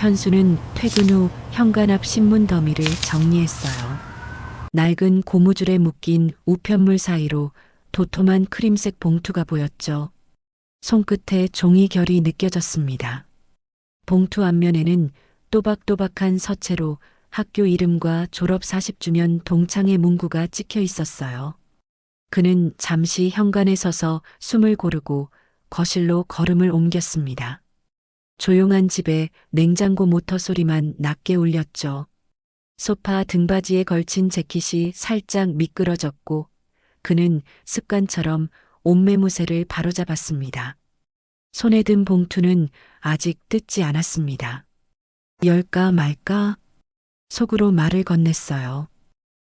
현수는 퇴근 후 현관 앞 신문 더미를 정리했어요. 낡은 고무줄에 묶인 우편물 사이로 도톰한 크림색 봉투가 보였죠. 손끝에 종이 결이 느껴졌습니다. 봉투 앞면에는 또박또박한 서체로 학교 이름과 졸업 40주년 동창회 문구가 찍혀 있었어요. 그는 잠시 현관에 서서 숨을 고르고 거실로 걸음을 옮겼습니다. 조용한 집에 냉장고 모터 소리만 낮게 울렸죠. 소파 등받이에 걸친 재킷이 살짝 미끄러졌고 그는 습관처럼 옷매무새를 바로잡았습니다. 손에 든 봉투는 아직 뜯지 않았습니다. 열까 말까? 속으로 말을 건넸어요.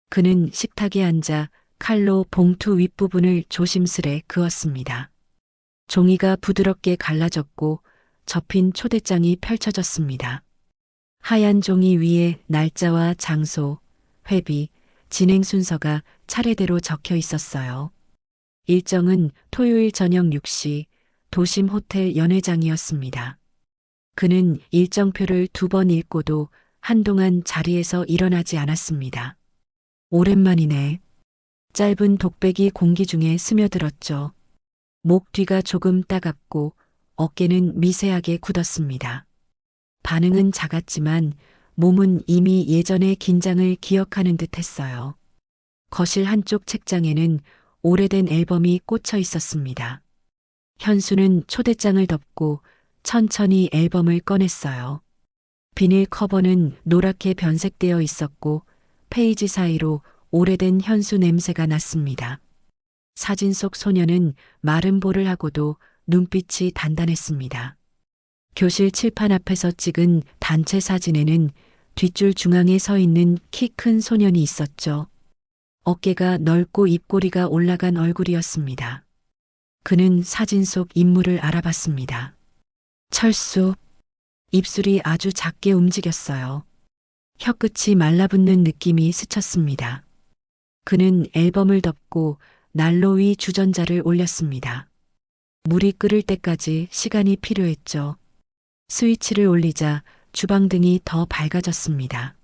그는 식탁에 앉아 칼로 봉투 윗부분을 조심스레 그었습니다. 종이가 부드럽게 갈라졌고 접힌 초대장이 펼쳐졌습니다. 하얀 종이 위에 날짜와 장소, 회비, 진행 순서가 차례대로 적혀 있었어요. 일정은 토요일 저녁 6시 도심 호텔 연회장이었습니다. 그는 일정표를 2번 읽고도 한동안 자리에서 일어나지 않았습니다. 오랜만이네. 짧은 독백이 공기 중에 스며들었죠. 목 뒤가 조금 따갑고 어깨는 미세하게 굳었습니다. 반응은 작았지만 몸은 이미 예전의 긴장을 기억하는 듯 했어요. 거실 한쪽 책장에는 오래된 앨범이 꽂혀 있었습니다. 현수는 초대장을 덮고 천천히 앨범을 꺼냈어요. 비닐 커버는 노랗게 변색되어 있었고 페이지 사이로 오래된 현수 냄새가 났습니다. 사진 속 소녀는 마른 볼을 하고도 눈빛이 단단했습니다. 교실 칠판 앞에서 찍은 단체 사진에는 뒷줄 중앙에 서 있는 키 큰 소년이 있었죠. 어깨가 넓고 입꼬리가 올라간 얼굴이었습니다. 그는 사진 속 인물을 알아봤습니다. 철수. 입술이 아주 작게 움직였어요. 혀끝이 말라붙는 느낌이 스쳤습니다. 그는 앨범을 덮고 난로 위 주전자를 올렸습니다. 물이 끓을 때까지 시간이 필요했죠. 스위치를 올리자 주방등이 더 밝아졌습니다.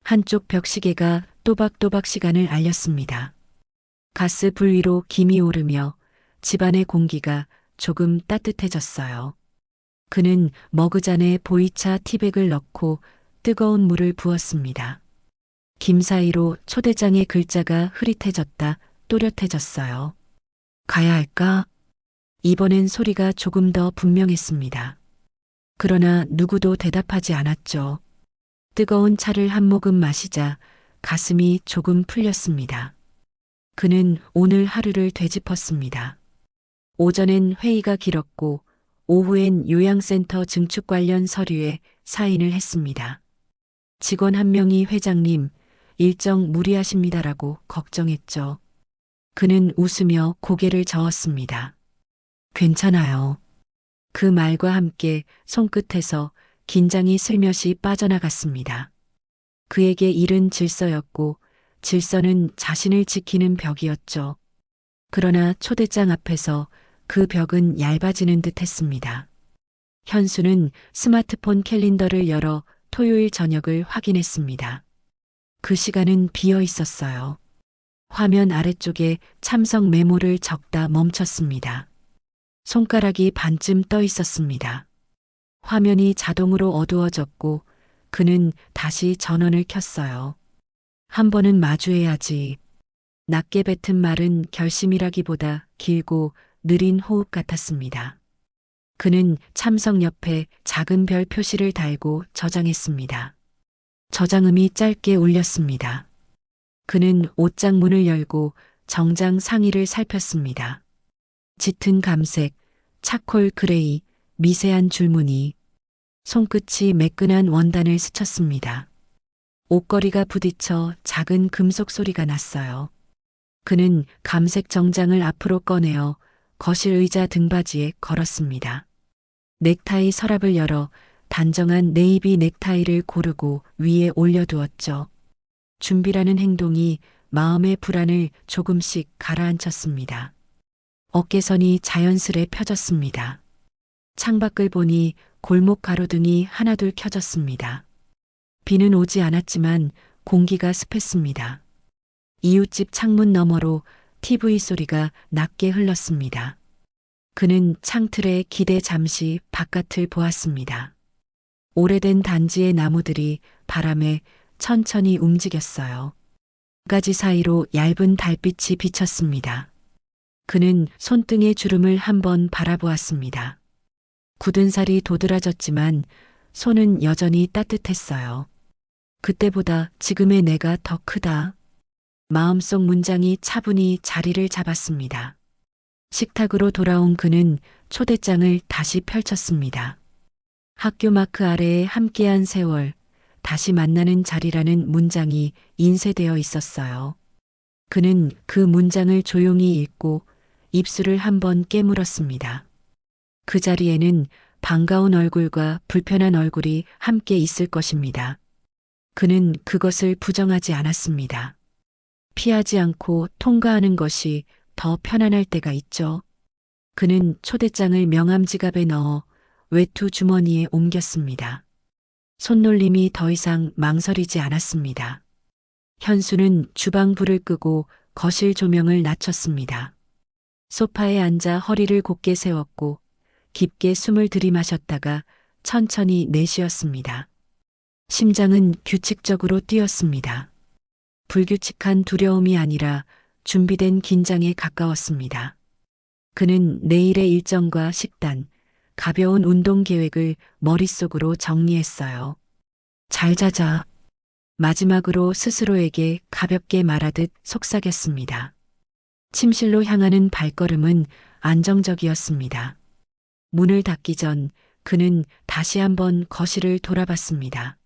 한쪽 벽시계가 또박또박 시간을 알렸습니다. 가스 불 위로 김이 오르며 집안의 공기가 조금 따뜻해졌어요. 그는 머그잔에 보이차 티백을 넣고 뜨거운 물을 부었습니다. 김 사이로 초대장의 글자가 흐릿해졌다 또렷해졌어요. 가야 할까? 이번엔 소리가 조금 더 분명했습니다. 그러나 누구도 대답하지 않았죠. 뜨거운 차를 한 모금 마시자 가슴이 조금 풀렸습니다. 그는 오늘 하루를 되짚었습니다. 오전엔 회의가 길었고 오후엔 요양센터 증축 관련 서류에 사인을 했습니다. 직원 한 명이 회장님, 일정 무리하십니다라고 걱정했죠. 그는 웃으며 고개를 저었습니다. 괜찮아요. 그 말과 함께 손끝에서 긴장이 슬며시 빠져나갔습니다. 그에게 일은 질서였고 질서는 자신을 지키는 벽이었죠. 그러나 초대장 앞에서 그 벽은 얇아지는 듯 했습니다. 현수는 스마트폰 캘린더를 열어 토요일 저녁을 확인했습니다. 그 시간은 비어 있었어요. 화면 아래쪽에 참석 메모를 적다 멈췄습니다. 손가락이 반쯤 떠 있었습니다. 화면이 자동으로 어두워졌고 그는 다시 전원을 켰어요. 한 번은 마주해야지. 낮게 뱉은 말은 결심이라기보다 길고 느린 호흡 같았습니다. 그는 참석 옆에 작은 별 표시를 달고 저장했습니다. 저장음이 짧게 울렸습니다. 그는 옷장 문을 열고 정장 상의를 살폈습니다. 짙은 감색, 차콜 그레이, 미세한 줄무늬, 손끝이 매끈한 원단을 스쳤습니다. 옷걸이가 부딪혀 작은 금속 소리가 났어요. 그는 감색 정장을 앞으로 꺼내어 거실 의자 등받이에 걸었습니다. 넥타이 서랍을 열어 단정한 네이비 넥타이를 고르고 위에 올려두었죠. 준비라는 행동이 마음의 불안을 조금씩 가라앉혔습니다. 어깨선이 자연스레 펴졌습니다. 창밖을 보니 골목 가로등이 하나둘 켜졌습니다. 비는 오지 않았지만 공기가 습했습니다. 이웃집 창문 너머로 TV 소리가 낮게 흘렀습니다. 그는 창틀에 기대 잠시 바깥을 보았습니다. 오래된 단지의 나무들이 바람에 천천히 움직였어요. 가지 사이로 얇은 달빛이 비쳤습니다. 그는 손등의 주름을 한번 바라보았습니다. 굳은 살이 도드라졌지만 손은 여전히 따뜻했어요. 그때보다 지금의 내가 더 크다. 마음속 문장이 차분히 자리를 잡았습니다. 식탁으로 돌아온 그는 초대장을 다시 펼쳤습니다. 학교 마크 아래에 함께한 세월, 다시 만나는 자리라는 문장이 인쇄되어 있었어요. 그는 그 문장을 조용히 읽고 입술을 한번 깨물었습니다. 그 자리에는 반가운 얼굴과 불편한 얼굴이 함께 있을 것입니다. 그는 그것을 부정하지 않았습니다. 피하지 않고 통과하는 것이 더 편안할 때가 있죠. 그는 초대장을 명함 지갑에 넣어 외투 주머니에 옮겼습니다. 손놀림이 더 이상 망설이지 않았습니다. 현수는 주방 불을 끄고 거실 조명을 낮췄습니다. 소파에 앉아 허리를 곧게 세웠고 깊게 숨을 들이마셨다가 천천히 내쉬었습니다. 심장은 규칙적으로 뛰었습니다. 불규칙한 두려움이 아니라 준비된 긴장에 가까웠습니다. 그는 내일의 일정과 식단, 가벼운 운동 계획을 머릿속으로 정리했어요. 잘 자자. 마지막으로 스스로에게 가볍게 말하듯 속삭였습니다. 침실로 향하는 발걸음은 안정적이었습니다. 문을 닫기 전 그는 다시 한번 거실을 돌아봤습니다.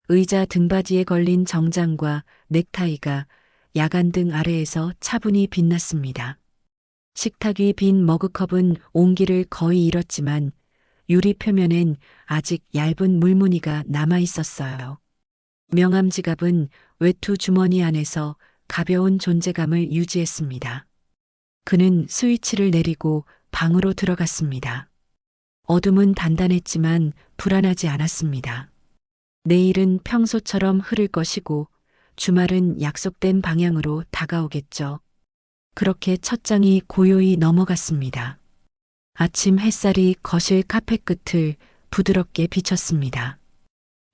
의자 등받이에 걸린 정장과 넥타이가 야간등 아래에서 차분히 빛났습니다. 식탁 위 빈 머그컵은 온기를 거의 잃었지만 유리 표면엔 아직 얇은 물무늬가 남아 있었어요. 명함 지갑은 외투 주머니 안에서 가벼운 존재감을 유지했습니다. 그는 스위치를 내리고 방으로 들어갔습니다. 어둠은 단단했지만 불안하지 않았습니다. 내일은 평소처럼 흐를 것이고 주말은 약속된 방향으로 다가오겠죠. 그렇게 첫 장이 고요히 넘어갔습니다. 아침 햇살이 거실 카펫 끝을 부드럽게 비쳤습니다.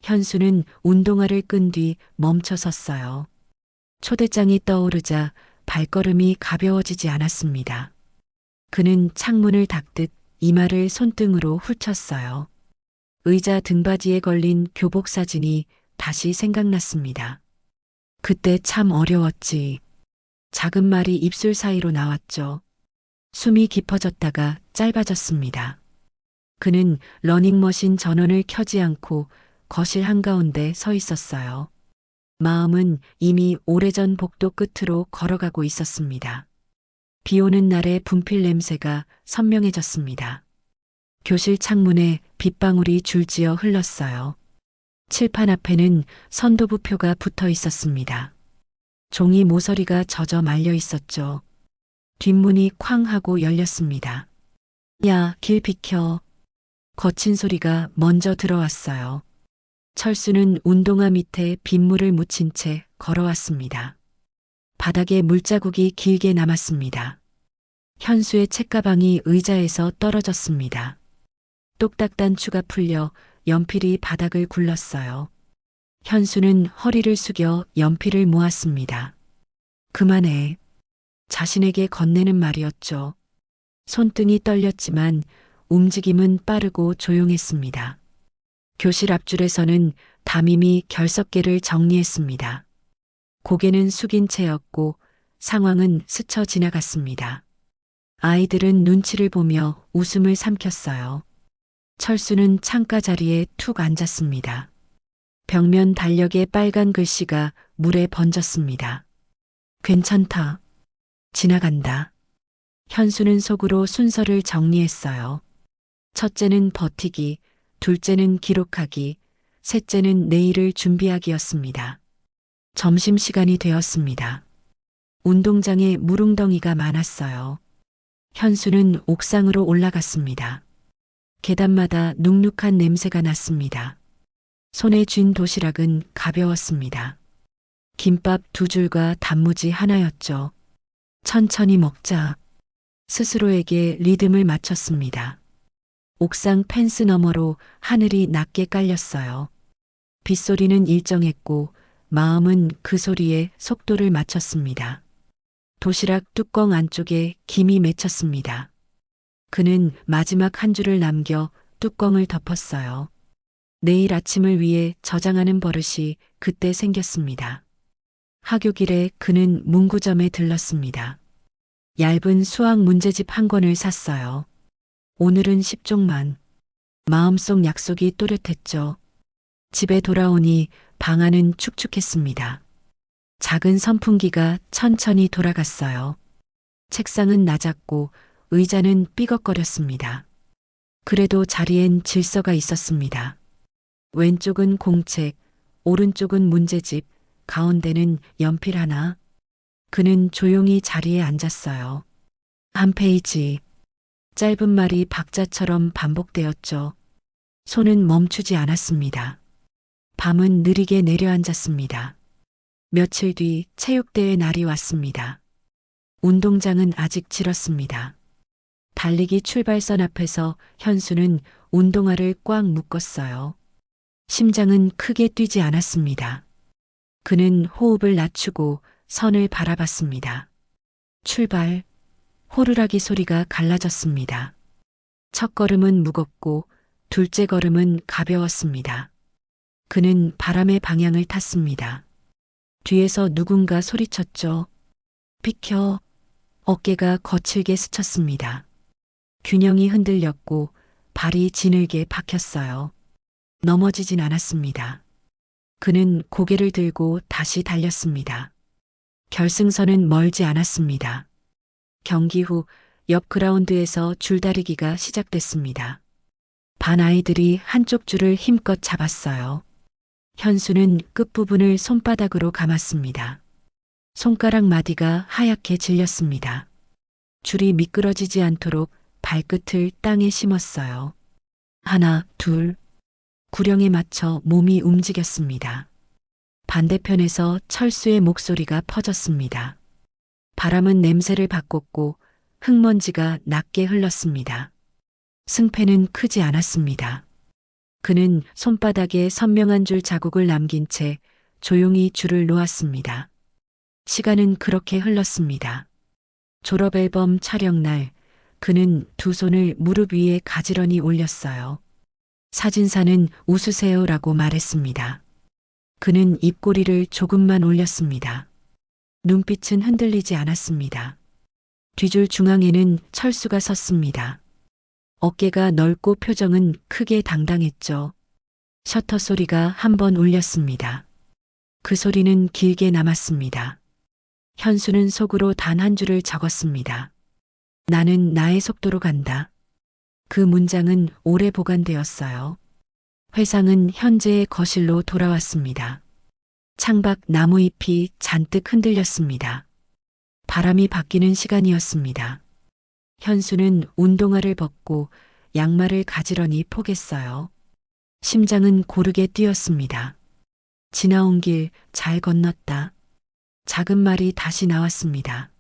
현수는 운동화를 끈 뒤 멈춰 섰어요. 초대장이 떠오르자 발걸음이 가벼워지지 않았습니다. 그는 창문을 닦듯 이마를 손등으로 훑었어요. 의자 등받이에 걸린 교복 사진이 다시 생각났습니다. 그때 참 어려웠지. 작은 말이 입술 사이로 나왔죠. 숨이 깊어졌다가 짧아졌습니다. 그는 러닝머신 전원을 켜지 않고 거실 한가운데 서 있었어요. 마음은 이미 오래전 복도 끝으로 걸어가고 있었습니다. 비 오는 날의 분필 냄새가 선명해졌습니다. 교실 창문에 빗방울이 줄지어 흘렀어요. 칠판 앞에는 선도부표가 붙어 있었습니다. 종이 모서리가 젖어 말려 있었죠. 뒷문이 쾅 하고 열렸습니다. 야, 길 비켜. 거친 소리가 먼저 들어왔어요. 철수는 운동화 밑에 빗물을 묻힌 채 걸어왔습니다. 바닥에 물자국이 길게 남았습니다. 현수의 책가방이 의자에서 떨어졌습니다. 똑딱 단추가 풀려 연필이 바닥을 굴렀어요. 현수는 허리를 숙여 연필을 모았습니다. 그만해. 자신에게 건네는 말이었죠. 손등이 떨렸지만 움직임은 빠르고 조용했습니다. 교실 앞줄에서는 담임이 결석계를 정리했습니다. 고개는 숙인 채였고 상황은 스쳐 지나갔습니다. 아이들은 눈치를 보며 웃음을 삼켰어요. 철수는 창가 자리에 툭 앉았습니다. 벽면 달력의 빨간 글씨가 물에 번졌습니다. 괜찮다. 지나간다. 현수는 속으로 순서를 정리했어요. 첫째는 버티기, 둘째는 기록하기, 셋째는 내일을 준비하기였습니다. 점심시간이 되었습니다. 운동장에 물웅덩이가 많았어요. 현수는 옥상으로 올라갔습니다. 계단마다 눅눅한 냄새가 났습니다. 손에 쥔 도시락은 가벼웠습니다. 김밥 2줄과 단무지 하나였죠. 천천히 먹자. 스스로에게 리듬을 맞췄습니다. 옥상 펜스 너머로 하늘이 낮게 깔렸어요. 빗소리는 일정했고 마음은 그 소리에 속도를 맞췄습니다. 도시락 뚜껑 안쪽에 김이 맺혔습니다. 그는 마지막 한 줄을 남겨 뚜껑을 덮었어요. 내일 아침을 위해 저장하는 버릇이 그때 생겼습니다. 하교길에 그는 문구점에 들렀습니다. 얇은 수학 문제집 한 권을 샀어요. 오늘은 10쪽만. 마음속 약속이 또렷했죠. 집에 돌아오니 방 안은 축축했습니다. 작은 선풍기가 천천히 돌아갔어요. 책상은 낮았고 의자는 삐걱거렸습니다. 그래도 자리엔 질서가 있었습니다. 왼쪽은 공책, 오른쪽은 문제집, 가운데는 연필 하나. 그는 조용히 자리에 앉았어요. 한 페이지. 짧은 말이 박자처럼 반복되었죠. 손은 멈추지 않았습니다. 밤은 느리게 내려앉았습니다. 며칠 뒤 체육대회 날이 왔습니다. 운동장은 아직 질었습니다. 달리기 출발선 앞에서 현수는 운동화를 꽉 묶었어요. 심장은 크게 뛰지 않았습니다. 그는 호흡을 낮추고 선을 바라봤습니다. 출발. 호루라기 소리가 갈라졌습니다. 첫 걸음은 무겁고 둘째 걸음은 가벼웠습니다. 그는 바람의 방향을 탔습니다. 뒤에서 누군가 소리쳤죠. 비켜. 어깨가 거칠게 스쳤습니다. 균형이 흔들렸고 발이 지늘게 박혔어요. 넘어지진 않았습니다. 그는 고개를 들고 다시 달렸습니다. 결승선은 멀지 않았습니다. 경기 후 옆 그라운드에서 줄다리기가 시작됐습니다. 반 아이들이 한쪽 줄을 힘껏 잡았어요. 현수는 끝부분을 손바닥으로 감았습니다. 손가락 마디가 하얗게 질렸습니다. 줄이 미끄러지지 않도록 발끝을 땅에 심었어요. 하나, 둘. 구령에 맞춰 몸이 움직였습니다. 반대편에서 철수의 목소리가 퍼졌습니다. 바람은 냄새를 바꿨고 흙먼지가 낮게 흘렀습니다. 승패는 크지 않았습니다. 그는 손바닥에 선명한 줄 자국을 남긴 채 조용히 줄을 놓았습니다. 시간은 그렇게 흘렀습니다. 졸업앨범 촬영날 그는 두 손을 무릎 위에 가지런히 올렸어요. 사진사는 웃으세요라고 말했습니다. 그는 입꼬리를 조금만 올렸습니다. 눈빛은 흔들리지 않았습니다. 뒤줄 중앙에는 철수가 섰습니다. 어깨가 넓고 표정은 크게 당당했죠. 셔터 소리가 한 번 울렸습니다. 그 소리는 길게 남았습니다. 현수는 속으로 단 한 줄을 적었습니다. 나는 나의 속도로 간다. 그 문장은 오래 보관되었어요. 회상은 현재의 거실로 돌아왔습니다. 창밖 나무잎이 잔뜩 흔들렸습니다. 바람이 바뀌는 시간이었습니다. 현수는 운동화를 벗고 양말을 가지런히 포겠어요. 심장은 고르게 뛰었습니다. 지나온 길 잘 건넜다. 작은 말이 다시 나왔습니다.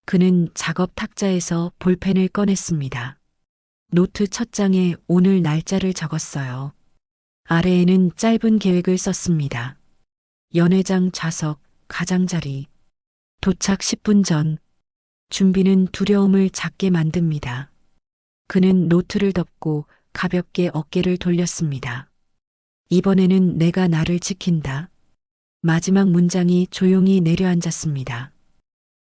그는 작업 탁자에서 볼펜을 꺼냈습니다. 노트 첫 장에 오늘 날짜를 적었어요. 아래에는 짧은 계획을 썼습니다. 연회장 좌석, 가장자리. 도착 10분 전. 준비는 두려움을 작게 만듭니다. 그는 노트를 덮고 가볍게 어깨를 돌렸습니다. 이번에는 내가 나를 지킨다. 마지막 문장이 조용히 내려앉았습니다.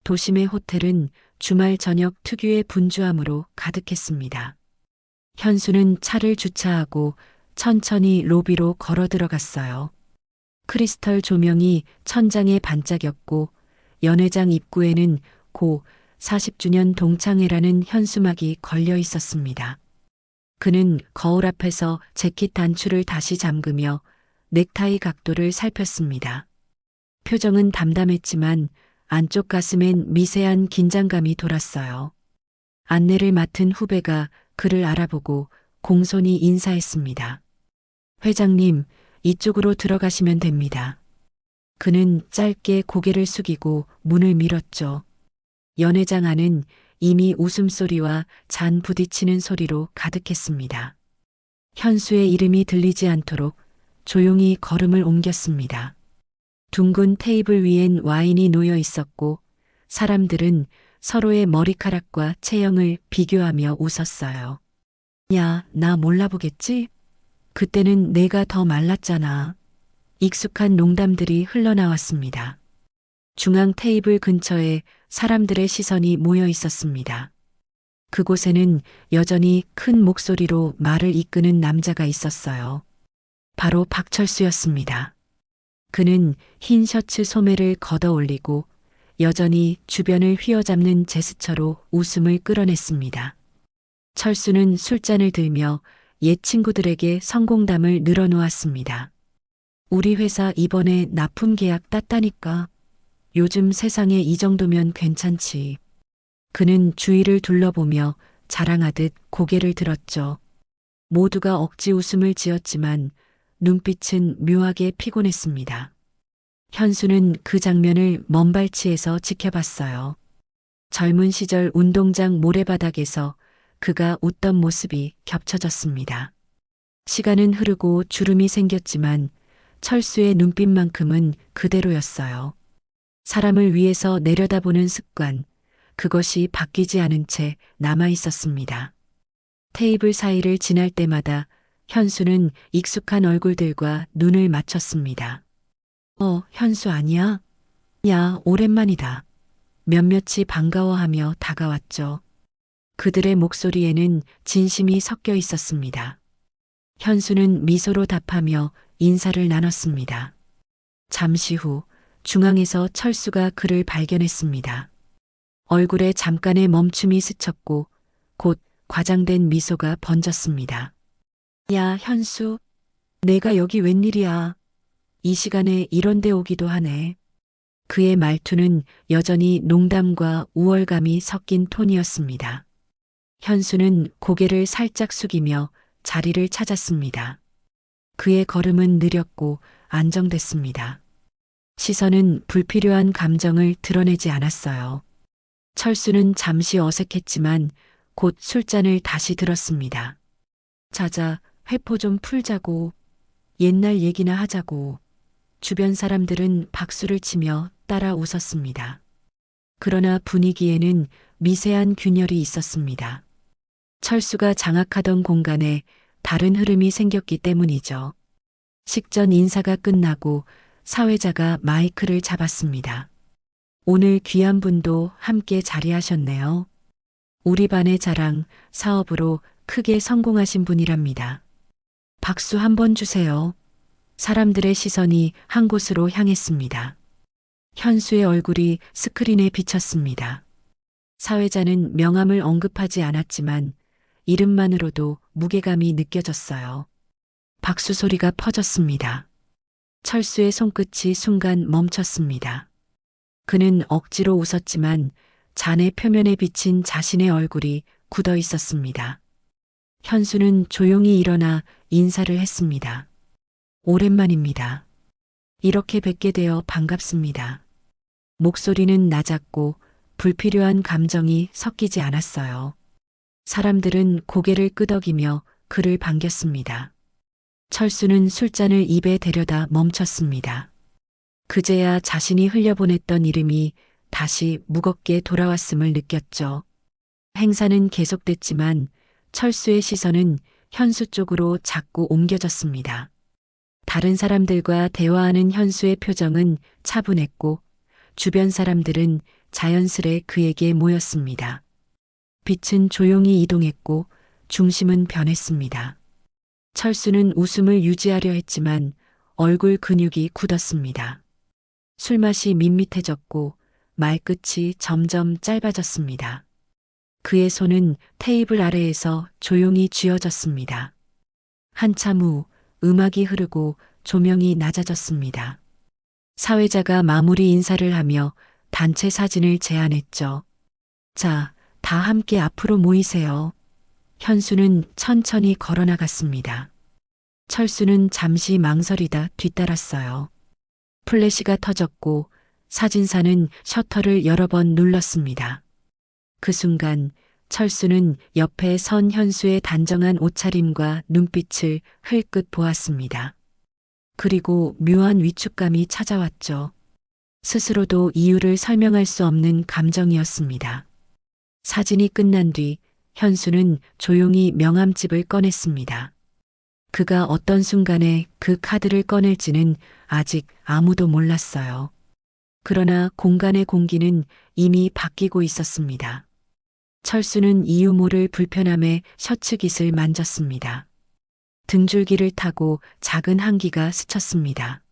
도심의 호텔은 주말 저녁 특유의 분주함으로 가득했습니다. 현수는 차를 주차하고 천천히 로비로 걸어 들어갔어요. 크리스털 조명이 천장에 반짝였고 연회장 입구에는 고 40주년 동창회라는 현수막이 걸려 있었습니다. 그는 거울 앞에서 재킷 단추를 다시 잠그며 넥타이 각도를 살폈습니다. 표정은 담담했지만 안쪽 가슴엔 미세한 긴장감이 돌았어요. 안내를 맡은 후배가 그를 알아보고 공손히 인사했습니다. 회장님, 이쪽으로 들어가시면 됩니다. 그는 짧게 고개를 숙이고 문을 밀었죠. 연회장 안은 이미 웃음소리와 잔 부딪히는 소리로 가득했습니다. 현수의 이름이 들리지 않도록 조용히 걸음을 옮겼습니다. 둥근 테이블 위엔 와인이 놓여 있었고 사람들은 서로의 머리카락과 체형을 비교하며 웃었어요. 야, 나 몰라보겠지? 그때는 내가 더 말랐잖아. 익숙한 농담들이 흘러나왔습니다. 중앙 테이블 근처에 사람들의 시선이 모여 있었습니다. 그곳에는 여전히 큰 목소리로 말을 이끄는 남자가 있었어요. 바로 박철수였습니다. 그는 흰 셔츠 소매를 걷어 올리고 여전히 주변을 휘어잡는 제스처로 웃음을 끌어냈습니다. 철수는 술잔을 들며 옛 친구들에게 성공담을 늘어놓았습니다. 우리 회사 이번에 납품 계약 땄다니까. 요즘 세상에 이 정도면 괜찮지. 그는 주위를 둘러보며 자랑하듯 고개를 들었죠. 모두가 억지 웃음을 지었지만 눈빛은 묘하게 피곤했습니다. 현수는 그 장면을 먼발치에서 지켜봤어요. 젊은 시절 운동장 모래바닥에서 그가 웃던 모습이 겹쳐졌습니다. 시간은 흐르고 주름이 생겼지만 철수의 눈빛만큼은 그대로였어요. 사람을 위해서 내려다보는 습관, 그것이 바뀌지 않은 채 남아 있었습니다. 테이블 사이를 지날 때마다 현수는 익숙한 얼굴들과 눈을 맞췄습니다. 현수 아니야? 야, 오랜만이다. 몇몇이 반가워하며 다가왔죠. 그들의 목소리에는 진심이 섞여 있었습니다. 현수는 미소로 답하며 인사를 나눴습니다. 잠시 후 중앙에서 철수가 그를 발견했습니다. 얼굴에 잠깐의 멈춤이 스쳤고 곧 과장된 미소가 번졌습니다. 야, 현수, 내가 여기 웬일이야. 이 시간에 이런 데 오기도 하네. 그의 말투는 여전히 농담과 우월감이 섞인 톤이었습니다. 현수는 고개를 살짝 숙이며 자리를 찾았습니다. 그의 걸음은 느렸고 안정됐습니다. 시선은 불필요한 감정을 드러내지 않았어요. 철수는 잠시 어색했지만 곧 술잔을 다시 들었습니다. 자자, 회포 좀 풀자고. 옛날 얘기나 하자고. 주변 사람들은 박수를 치며 따라 웃었습니다. 그러나 분위기에는 미세한 균열이 있었습니다. 철수가 장악하던 공간에 다른 흐름이 생겼기 때문이죠. 식전 인사가 끝나고 사회자가 마이크를 잡았습니다. 오늘 귀한 분도 함께 자리하셨네요. 우리 반의 자랑, 사업으로 크게 성공하신 분이랍니다. 박수 한번 주세요. 사람들의 시선이 한 곳으로 향했습니다. 현수의 얼굴이 스크린에 비쳤습니다. 사회자는 명함을 언급하지 않았지만 이름만으로도 무게감이 느껴졌어요. 박수 소리가 퍼졌습니다. 철수의 손끝이 순간 멈췄습니다. 그는 억지로 웃었지만 잔의 표면에 비친 자신의 얼굴이 굳어 있었습니다. 현수는 조용히 일어나 인사를 했습니다. 오랜만입니다. 이렇게 뵙게 되어 반갑습니다. 목소리는 낮았고 불필요한 감정이 섞이지 않았어요. 사람들은 고개를 끄덕이며 그를 반겼습니다. 철수는 술잔을 입에 대려다 멈췄습니다. 그제야 자신이 흘려보냈던 이름이 다시 무겁게 돌아왔음을 느꼈죠. 행사는 계속됐지만 철수의 시선은 현수 쪽으로 자꾸 옮겨졌습니다. 다른 사람들과 대화하는 현수의 표정은 차분했고 주변 사람들은 자연스레 그에게 모였습니다. 빛은 조용히 이동했고 중심은 변했습니다. 철수는 웃음을 유지하려 했지만 얼굴 근육이 굳었습니다. 술맛이 밋밋해졌고 말끝이 점점 짧아졌습니다. 그의 손은 테이블 아래에서 조용히 쥐어졌습니다. 한참 후 음악이 흐르고 조명이 낮아졌습니다. 사회자가 마무리 인사를 하며 단체 사진을 제안했죠. 자, 다 함께 앞으로 모이세요. 현수는 천천히 걸어 나갔습니다. 철수는 잠시 망설이다 뒤따랐어요. 플래시가 터졌고 사진사는 셔터를 여러 번 눌렀습니다. 그 순간 철수는 옆에 선 현수의 단정한 옷차림과 눈빛을 흘끗 보았습니다. 그리고 묘한 위축감이 찾아왔죠. 스스로도 이유를 설명할 수 없는 감정이었습니다. 사진이 끝난 뒤 현수는 조용히 명함집을 꺼냈습니다. 그가 어떤 순간에 그 카드를 꺼낼지는 아직 아무도 몰랐어요. 그러나 공간의 공기는 이미 바뀌고 있었습니다. 철수는 이유 모를 불편함에 셔츠 깃을 만졌습니다. 등줄기를 타고 작은 한기가 스쳤습니다.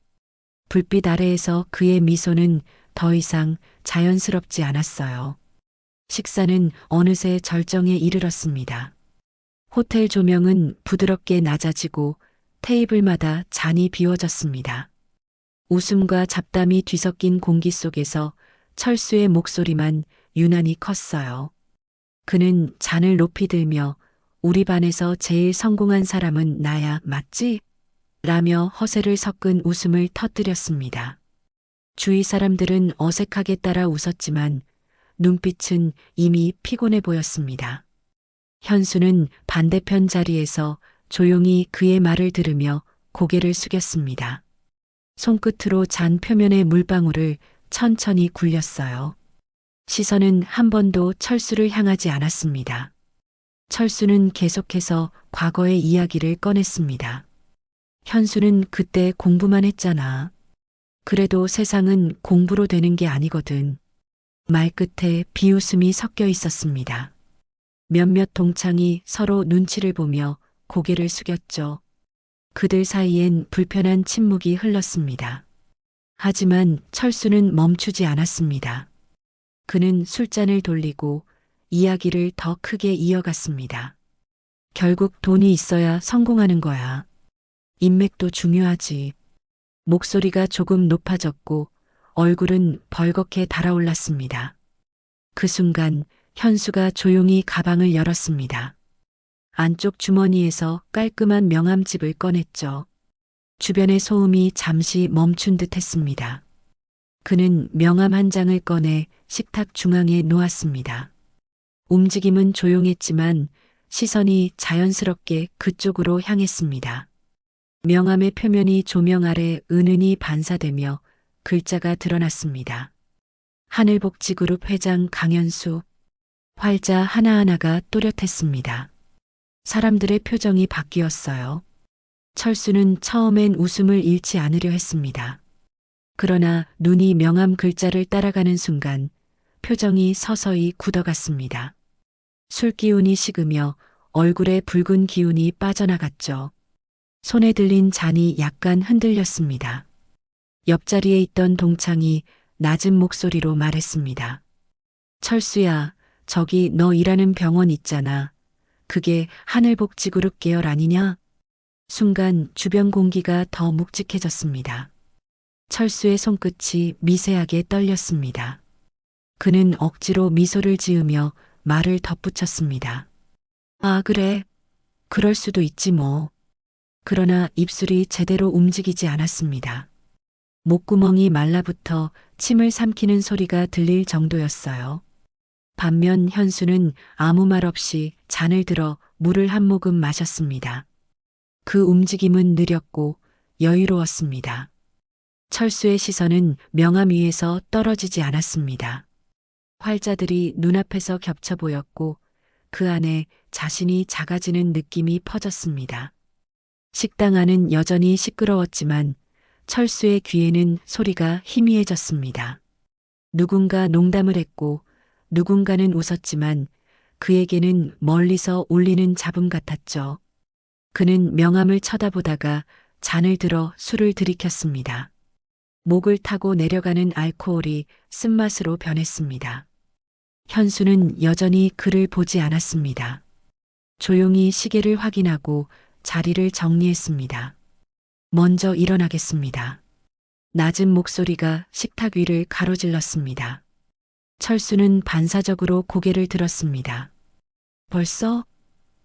불빛 아래에서 그의 미소는 더 이상 자연스럽지 않았어요. 식사는 어느새 절정에 이르렀습니다. 호텔 조명은 부드럽게 낮아지고 테이블마다 잔이 비워졌습니다. 웃음과 잡담이 뒤섞인 공기 속에서 철수의 목소리만 유난히 컸어요. 그는 잔을 높이 들며 우리 반에서 제일 성공한 사람은 나야, 맞지? 라며 허세를 섞은 웃음을 터뜨렸습니다. 주위 사람들은 어색하게 따라 웃었지만 눈빛은 이미 피곤해 보였습니다. 현수는 반대편 자리에서 조용히 그의 말을 들으며 고개를 숙였습니다. 손끝으로 잔 표면의 물방울을 천천히 굴렸어요. 시선은 한 번도 철수를 향하지 않았습니다. 철수는 계속해서 과거의 이야기를 꺼냈습니다. 현수는 그때 공부만 했잖아. 그래도 세상은 공부로 되는 게 아니거든. 말끝에 비웃음이 섞여 있었습니다. 몇몇 동창이 서로 눈치를 보며 고개를 숙였죠. 그들 사이엔 불편한 침묵이 흘렀습니다. 하지만 철수는 멈추지 않았습니다. 그는 술잔을 돌리고 이야기를 더 크게 이어갔습니다. 결국 돈이 있어야 성공하는 거야. 인맥도 중요하지. 목소리가 조금 높아졌고 얼굴은 벌겋게 달아올랐습니다. 그 순간 현수가 조용히 가방을 열었습니다. 안쪽 주머니에서 깔끔한 명함집을 꺼냈죠. 주변의 소음이 잠시 멈춘 듯 했습니다. 그는 명함 한 장을 꺼내 식탁 중앙에 놓았습니다. 움직임은 조용했지만 시선이 자연스럽게 그쪽으로 향했습니다. 명함의 표면이 조명 아래 은은히 반사되며 글자가 드러났습니다. 하늘복지그룹 회장 강현수. 활자 하나하나가 또렷했습니다. 사람들의 표정이 바뀌었어요. 철수는 처음엔 웃음을 잃지 않으려 했습니다. 그러나 눈이 명함 글자를 따라가는 순간 표정이 서서히 굳어갔습니다. 술 기운이 식으며 얼굴에 붉은 기운이 빠져나갔죠. 손에 들린 잔이 약간 흔들렸습니다. 옆자리에 있던 동창이 낮은 목소리로 말했습니다. 철수야, 저기 너 일하는 병원 있잖아. 그게 하늘복지그룹 계열 아니냐? 순간 주변 공기가 더 묵직해졌습니다. 철수의 손끝이 미세하게 떨렸습니다. 그는 억지로 미소를 지으며 말을 덧붙였습니다. 아, 그래. 그럴 수도 있지 뭐. 그러나 입술이 제대로 움직이지 않았습니다. 목구멍이 말라붙어 침을 삼키는 소리가 들릴 정도였어요. 반면 현수는 아무 말 없이 잔을 들어 물을 한 모금 마셨습니다. 그 움직임은 느렸고 여유로웠습니다. 철수의 시선은 명함 위에서 떨어지지 않았습니다. 활자들이 눈앞에서 겹쳐 보였고 그 안에 자신이 작아지는 느낌이 퍼졌습니다. 식당 안은 여전히 시끄러웠지만 철수의 귀에는 소리가 희미해졌습니다. 누군가 농담을 했고 누군가는 웃었지만 그에게는 멀리서 울리는 잡음 같았죠. 그는 명함을 쳐다보다가 잔을 들어 술을 들이켰습니다. 목을 타고 내려가는 알코올이 쓴맛으로 변했습니다. 현수는 여전히 그를 보지 않았습니다. 조용히 시계를 확인하고 자리를 정리했습니다. 먼저 일어나겠습니다. 낮은 목소리가 식탁 위를 가로질렀습니다. 철수는 반사적으로 고개를 들었습니다. 벌써?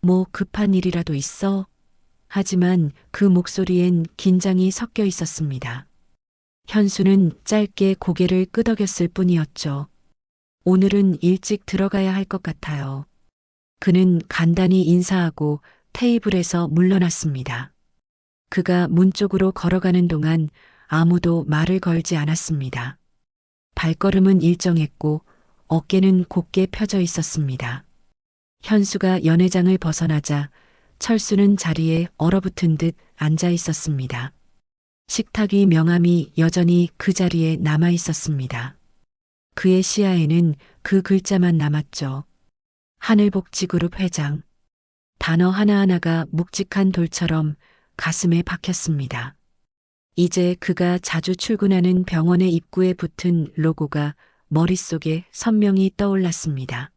뭐 급한 일이라도 있어? 하지만 그 목소리엔 긴장이 섞여 있었습니다. 현수는 짧게 고개를 끄덕였을 뿐이었죠. 오늘은 일찍 들어가야 할 것 같아요. 그는 간단히 인사하고 테이블에서 물러났습니다. 그가 문 쪽으로 걸어가는 동안 아무도 말을 걸지 않았습니다. 발걸음은 일정했고 어깨는 곧게 펴져 있었습니다. 현수가 연회장을 벗어나자 철수는 자리에 얼어붙은 듯 앉아 있었습니다. 식탁 위 명함이 여전히 그 자리에 남아 있었습니다. 그의 시야에는 그 글자만 남았죠. 하늘복지그룹 회장. 단어 하나하나가 묵직한 돌처럼 가슴에 박혔습니다. 이제 그가 자주 출근하는 병원의 입구에 붙은 로고가 머릿속에 선명히 떠올랐습니다.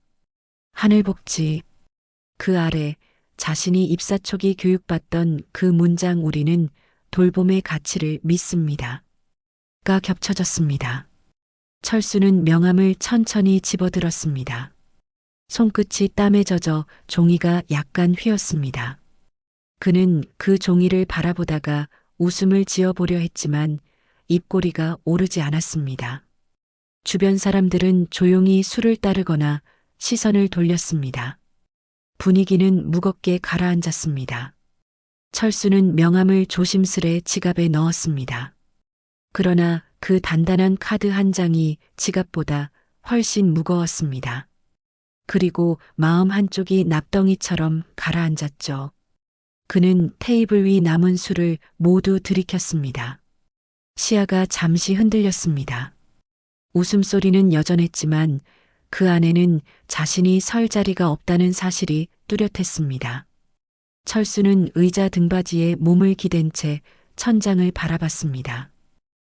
하늘복지. 그 아래 자신이 입사 초기 교육받던 그 문장 우리는 돌봄의 가치를 믿습니다. 가 겹쳐졌습니다. 철수는 명함을 천천히 집어들었습니다. 손끝이 땀에 젖어 종이가 약간 휘었습니다. 그는 그 종이를 바라보다가 웃음을 지어보려 했지만 입꼬리가 오르지 않았습니다. 주변 사람들은 조용히 술을 따르거나 시선을 돌렸습니다. 분위기는 무겁게 가라앉았습니다. 철수는 명함을 조심스레 지갑에 넣었습니다. 그러나 그 단단한 카드 한 장이 지갑보다 훨씬 무거웠습니다. 그리고 마음 한쪽이 납덩이처럼 가라앉았죠. 그는 테이블 위 남은 술을 모두 들이켰습니다. 시야가 잠시 흔들렸습니다. 웃음소리는 여전했지만 그 안에는 자신이 설 자리가 없다는 사실이 뚜렷했습니다. 철수는 의자 등받이에 몸을 기댄 채 천장을 바라봤습니다.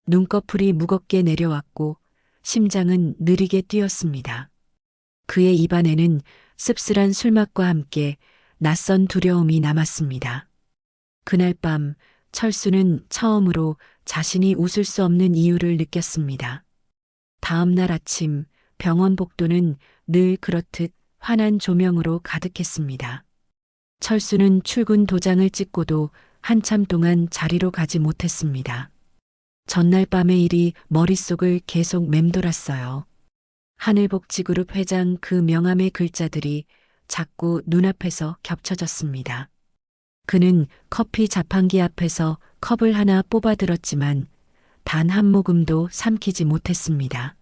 눈꺼풀이 무겁게 내려왔고 심장은 느리게 뛰었습니다. 그의 입안에는 씁쓸한 술맛과 함께 낯선 두려움이 남았습니다. 그날 밤 철수는 처음으로 자신이 웃을 수 없는 이유를 느꼈습니다. 다음 날 아침 병원 복도는 늘 그렇듯 환한 조명으로 가득했습니다. 철수는 출근 도장을 찍고도 한참 동안 자리로 가지 못했습니다. 전날 밤의 일이 머릿속을 계속 맴돌았어요. 하늘복지그룹 회장 그 명함의 글자들이 자꾸 눈앞에서 겹쳐졌습니다. 그는 커피 자판기 앞에서 컵을 하나 뽑아들었지만 단 한 모금도 삼키지 못했습니다.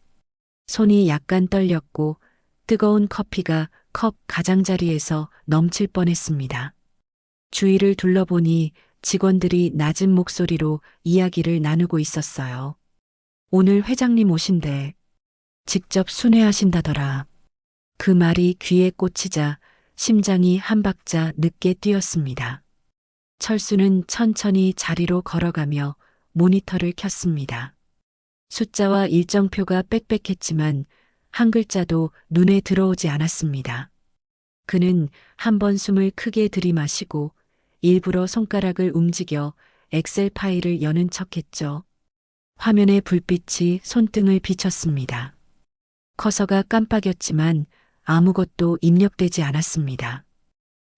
손이 약간 떨렸고 뜨거운 커피가 컵 가장자리에서 넘칠 뻔했습니다. 주위를 둘러보니 직원들이 낮은 목소리로 이야기를 나누고 있었어요. 오늘 회장님 오신대. 직접 순회하신다더라. 그 말이 귀에 꽂히자 심장이 한 박자 늦게 뛰었습니다. 철수는 천천히 자리로 걸어가며 모니터를 켰습니다. 숫자와 일정표가 빽빽했지만 한 글자도 눈에 들어오지 않았습니다. 그는 한 번 숨을 크게 들이마시고 일부러 손가락을 움직여 엑셀 파일을 여는 척했죠. 화면의 불빛이 손등을 비쳤습니다. 커서가 깜빡였지만 아무것도 입력되지 않았습니다.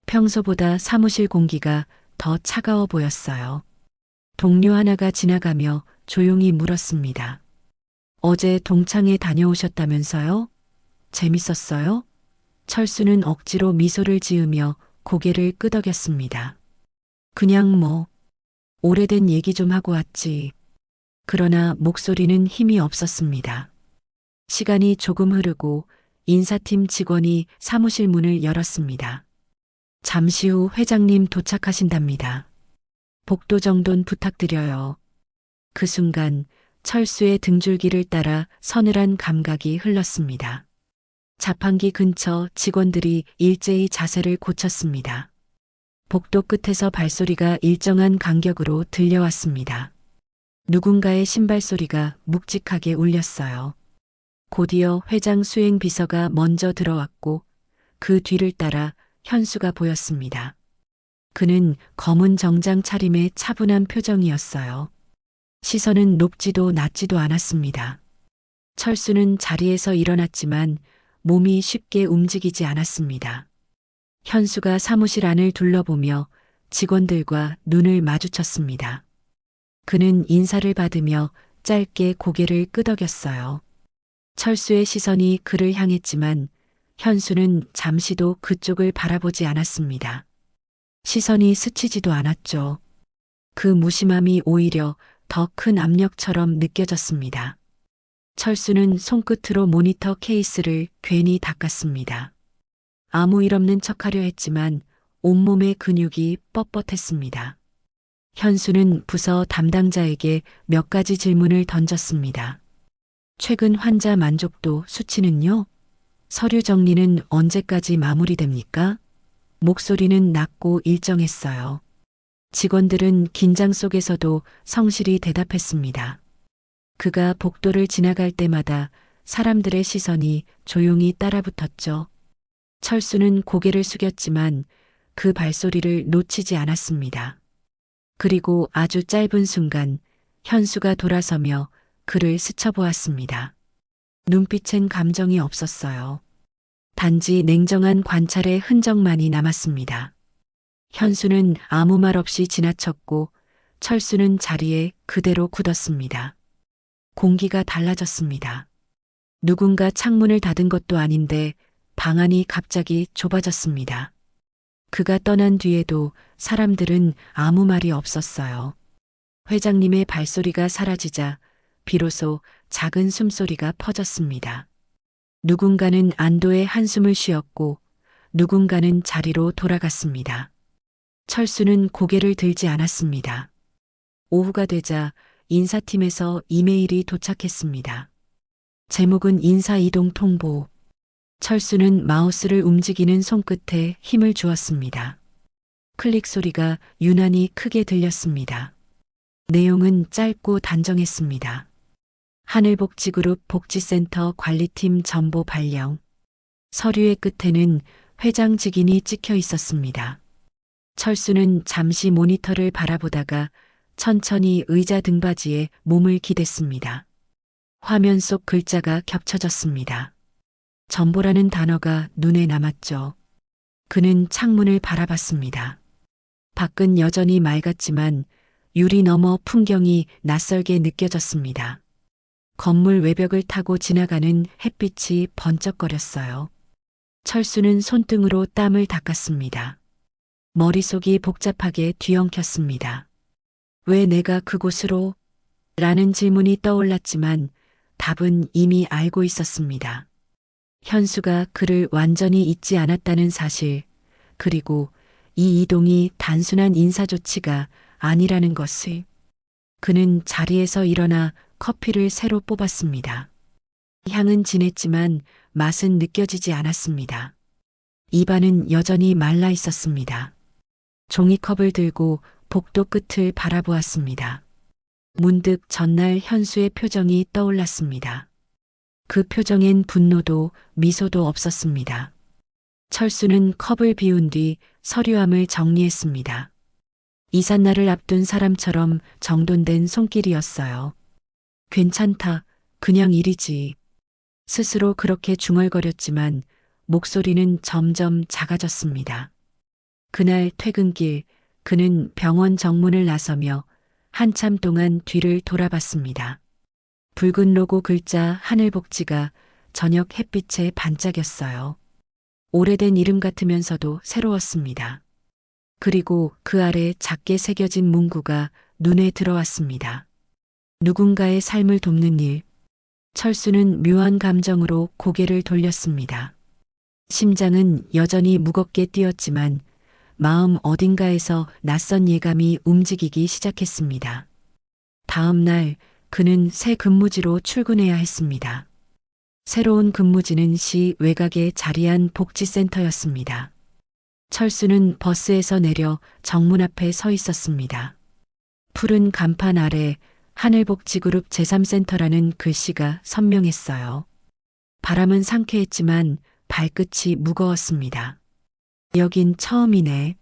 평소보다 사무실 공기가 더 차가워 보였어요. 동료 하나가 지나가며 조용히 물었습니다. 어제 동창회 다녀오셨다면서요? 재밌었어요? 철수는 억지로 미소를 지으며 고개를 끄덕였습니다. 그냥 뭐, 오래된 얘기 좀 하고 왔지. 그러나 목소리는 힘이 없었습니다. 시간이 조금 흐르고 인사팀 직원이 사무실 문을 열었습니다. 잠시 후 회장님 도착하신답니다. 복도 정돈 부탁드려요. 그 순간 철수의 등줄기를 따라 서늘한 감각이 흘렀습니다. 자판기 근처 직원들이 일제히 자세를 고쳤습니다. 복도 끝에서 발소리가 일정한 간격으로 들려왔습니다. 누군가의 신발 소리가 묵직하게 울렸어요. 곧이어 회장 수행 비서가 먼저 들어왔고 그 뒤를 따라 현수가 보였습니다. 그는 검은 정장 차림의 차분한 표정이었어요. 시선은 높지도 낮지도 않았습니다. 철수는 자리에서 일어났지만 몸이 쉽게 움직이지 않았습니다. 현수가 사무실 안을 둘러보며 직원들과 눈을 마주쳤습니다. 그는 인사를 받으며 짧게 고개를 끄덕였어요. 철수의 시선이 그를 향했지만 현수는 잠시도 그쪽을 바라보지 않았습니다. 시선이 스치지도 않았죠. 그 무심함이 오히려 더 큰 압력처럼 느껴졌습니다. 철수는 손끝으로 모니터 케이스를 괜히 닦았습니다. 아무 일 없는 척하려 했지만 온몸의 근육이 뻣뻣했습니다. 현수는 부서 담당자에게 몇 가지 질문을 던졌습니다. 최근 환자 만족도 수치는요? 서류 정리는 언제까지 마무리됩니까? 목소리는 낮고 일정했어요. 직원들은 긴장 속에서도 성실히 대답했습니다. 그가 복도를 지나갈 때마다 사람들의 시선이 조용히 따라붙었죠. 철수는 고개를 숙였지만 그 발소리를 놓치지 않았습니다. 그리고 아주 짧은 순간 현수가 돌아서며 그를 스쳐보았습니다. 눈빛엔 감정이 없었어요. 단지 냉정한 관찰의 흔적만이 남았습니다. 현수는 아무 말 없이 지나쳤고 철수는 자리에 그대로 굳었습니다. 공기가 달라졌습니다. 누군가 창문을 닫은 것도 아닌데 방 안이 갑자기 좁아졌습니다. 그가 떠난 뒤에도 사람들은 아무 말이 없었어요. 회장님의 발소리가 사라지자 비로소 작은 숨소리가 퍼졌습니다. 누군가는 안도의 한숨을 쉬었고 누군가는 자리로 돌아갔습니다. 철수는 고개를 들지 않았습니다. 오후가 되자 인사팀에서 이메일이 도착했습니다. 제목은 인사이동 통보. 철수는 마우스를 움직이는 손끝에 힘을 주었습니다. 클릭 소리가 유난히 크게 들렸습니다. 내용은 짧고 단정했습니다. 하늘복지그룹 복지센터 관리팀 정보 발령. 서류의 끝에는 회장 직인이 찍혀 있었습니다. 철수는 잠시 모니터를 바라보다가 천천히 의자 등받이에 몸을 기댔습니다. 화면 속 글자가 겹쳐졌습니다. 정보라는 단어가 눈에 남았죠. 그는 창문을 바라봤습니다. 밖은 여전히 맑았지만 유리 너머 풍경이 낯설게 느껴졌습니다. 건물 외벽을 타고 지나가는 햇빛이 번쩍거렸어요. 철수는 손등으로 땀을 닦았습니다. 머릿속이 복잡하게 뒤엉켰습니다. 왜 내가 그곳으로? 라는 질문이 떠올랐지만 답은 이미 알고 있었습니다. 현수가 그를 완전히 잊지 않았다는 사실, 그리고 이 이동이 단순한 인사 조치가 아니라는 것을. 그는 자리에서 일어나 커피를 새로 뽑았습니다. 향은 진했지만 맛은 느껴지지 않았습니다. 입안은 여전히 말라 있었습니다. 종이컵을 들고 복도 끝을 바라보았습니다. 문득 전날 현수의 표정이 떠올랐습니다. 그 표정엔 분노도 미소도 없었습니다. 철수는 컵을 비운 뒤 서류함을 정리했습니다. 이삿날을 앞둔 사람처럼 정돈된 손길이었어요. 괜찮다, 그냥 일이지. 스스로 그렇게 중얼거렸지만 목소리는 점점 작아졌습니다. 그날 퇴근길 그는 병원 정문을 나서며 한참 동안 뒤를 돌아봤습니다. 붉은 로고 글자 하늘복지가 저녁 햇빛에 반짝였어요. 오래된 이름 같으면서도 새로웠습니다. 그리고 그 아래 작게 새겨진 문구가 눈에 들어왔습니다. 누군가의 삶을 돕는 일. 철수는 묘한 감정으로 고개를 돌렸습니다. 심장은 여전히 무겁게 뛰었지만 마음 어딘가에서 낯선 예감이 움직이기 시작했습니다. 다음 날 그는 새 근무지로 출근해야 했습니다. 새로운 근무지는 시 외곽에 자리한 복지센터였습니다. 철수는 버스에서 내려 정문 앞에 서 있었습니다. 푸른 간판 아래 하늘복지그룹 제3센터라는 글씨가 선명했어요. 바람은 상쾌했지만 발끝이 무거웠습니다. 여긴 처음이네.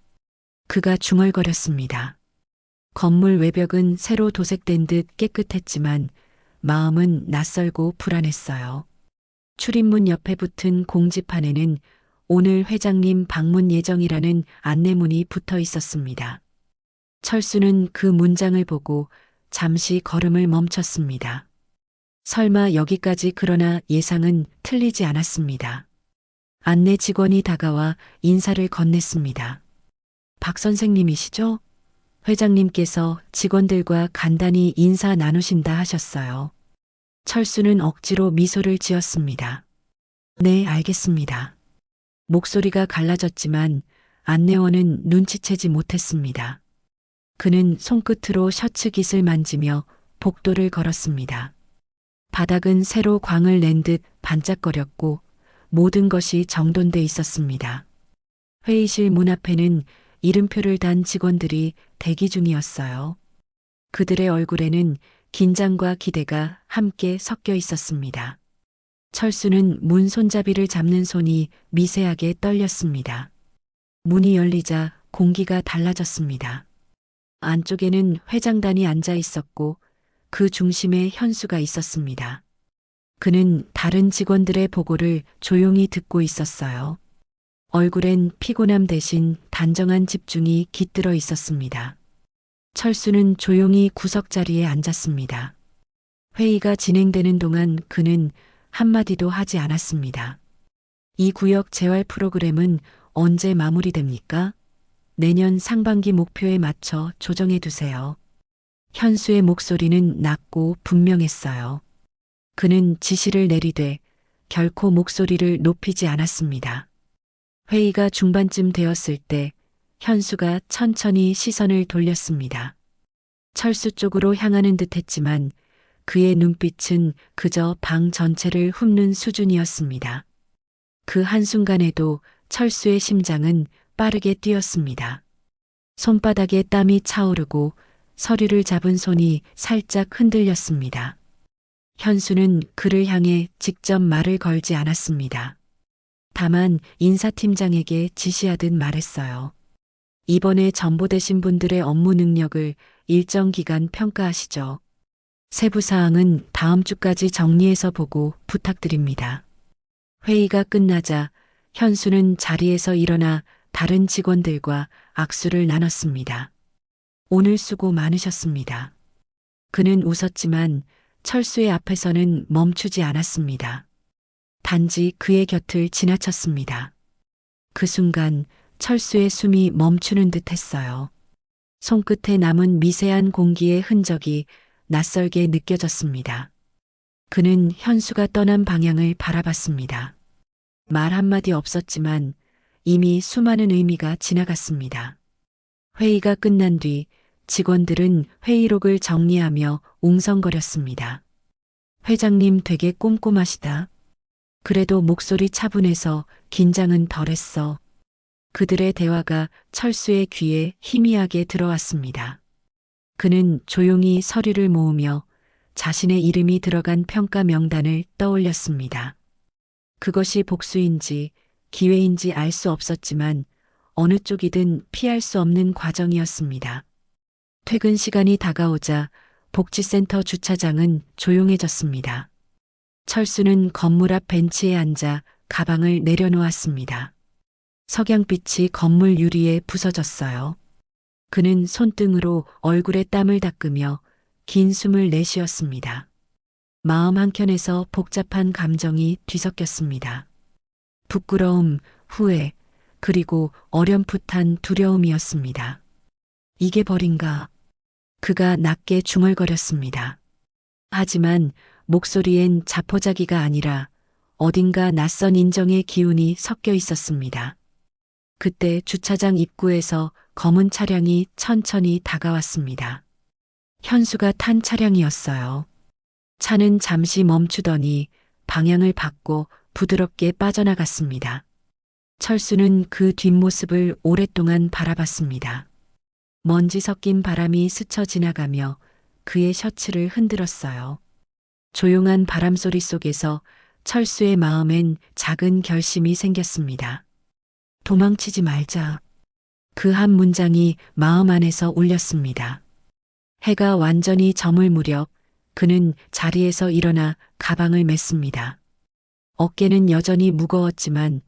그가 중얼거렸습니다. 건물 외벽은 새로 도색된 듯 깨끗했지만 마음은 낯설고 불안했어요. 출입문 옆에 붙은 공지판에는 오늘 회장님 방문 예정이라는 안내문이 붙어 있었습니다. 철수는 그 문장을 보고 잠시 걸음을 멈췄습니다. 설마 여기까지, 그러나 예상은 틀리지 않았습니다. 안내 직원이 다가와 인사를 건넸습니다. 박 선생님이시죠? 회장님께서 직원들과 간단히 인사 나누신다 하셨어요. 철수는 억지로 미소를 지었습니다. 네, 알겠습니다. 목소리가 갈라졌지만 안내원은 눈치채지 못했습니다. 그는 손끝으로 셔츠 깃을 만지며 복도를 걸었습니다. 바닥은 새로 광을 낸 듯 반짝거렸고 모든 것이 정돈돼 있었습니다. 회의실 문 앞에는 이름표를 단 직원들이 대기 중이었어요. 그들의 얼굴에는 긴장과 기대가 함께 섞여 있었습니다. 철수는 문 손잡이를 잡는 손이 미세하게 떨렸습니다. 문이 열리자 공기가 달라졌습니다. 안쪽에는 회장단이 앉아 있었고 그 중심에 현수가 있었습니다. 그는 다른 직원들의 보고를 조용히 듣고 있었어요. 얼굴엔 피곤함 대신 단정한 집중이 깃들어 있었습니다. 철수는 조용히 구석자리에 앉았습니다. 회의가 진행되는 동안 그는 한마디도 하지 않았습니다. 이 구역 재활 프로그램은 언제 마무리됩니까? 내년 상반기 목표에 맞춰 조정해 두세요. 현수의 목소리는 낮고 분명했어요. 그는 지시를 내리되 결코 목소리를 높이지 않았습니다. 회의가 중반쯤 되었을 때 현수가 천천히 시선을 돌렸습니다. 철수 쪽으로 향하는 듯 했지만 그의 눈빛은 그저 방 전체를 훑는 수준이었습니다. 그 한순간에도 철수의 심장은 빠르게 뛰었습니다. 손바닥에 땀이 차오르고 서류를 잡은 손이 살짝 흔들렸습니다. 현수는 그를 향해 직접 말을 걸지 않았습니다. 다만 인사팀장에게 지시하듯 말했어요. 이번에 전보되신 분들의 업무 능력을 일정 기간 평가하시죠. 세부 사항은 다음 주까지 정리해서 보고 부탁드립니다. 회의가 끝나자 현수는 자리에서 일어나 다른 직원들과 악수를 나눴습니다. 오늘 수고 많으셨습니다. 그는 웃었지만 철수의 앞에서는 멈추지 않았습니다. 단지 그의 곁을 지나쳤습니다. 그 순간 철수의 숨이 멈추는 듯 했어요. 손끝에 남은 미세한 공기의 흔적이 낯설게 느껴졌습니다. 그는 현수가 떠난 방향을 바라봤습니다. 말 한마디 없었지만 이미 수많은 의미가 지나갔습니다. 회의가 끝난 뒤 직원들은 회의록을 정리하며 웅성거렸습니다. 회장님 되게 꼼꼼하시다. 그래도 목소리 차분해서 긴장은 덜했어. 그들의 대화가 철수의 귀에 희미하게 들어왔습니다. 그는 조용히 서류를 모으며 자신의 이름이 들어간 평가 명단을 떠올렸습니다. 그것이 복수인지 기회인지 알 수 없었지만 어느 쪽이든 피할 수 없는 과정이었습니다. 퇴근 시간이 다가오자 복지센터 주차장은 조용해졌습니다. 철수는 건물 앞 벤치에 앉아 가방을 내려놓았습니다. 석양빛이 건물 유리에 부서졌어요. 그는 손등으로 얼굴에 땀을 닦으며 긴 숨을 내쉬었습니다. 마음 한켠에서 복잡한 감정이 뒤섞였습니다. 부끄러움, 후회, 그리고 어렴풋한 두려움이었습니다. 이게 벌인가? 그가 낮게 중얼거렸습니다. 하지만 목소리엔 자포자기가 아니라 어딘가 낯선 인정의 기운이 섞여 있었습니다. 그때 주차장 입구에서 검은 차량이 천천히 다가왔습니다. 현수가 탄 차량이었어요. 차는 잠시 멈추더니 방향을 바꿔 부드럽게 빠져나갔습니다. 철수는 그 뒷모습을 오랫동안 바라봤습니다. 먼지 섞인 바람이 스쳐 지나가며 그의 셔츠를 흔들었어요. 조용한 바람소리 속에서 철수의 마음엔 작은 결심이 생겼습니다. 도망치지 말자. 그 한 문장이 마음 안에서 울렸습니다. 해가 완전히 저물 무렵 그는 자리에서 일어나 가방을 맸습니다. 어깨는 여전히 무거웠지만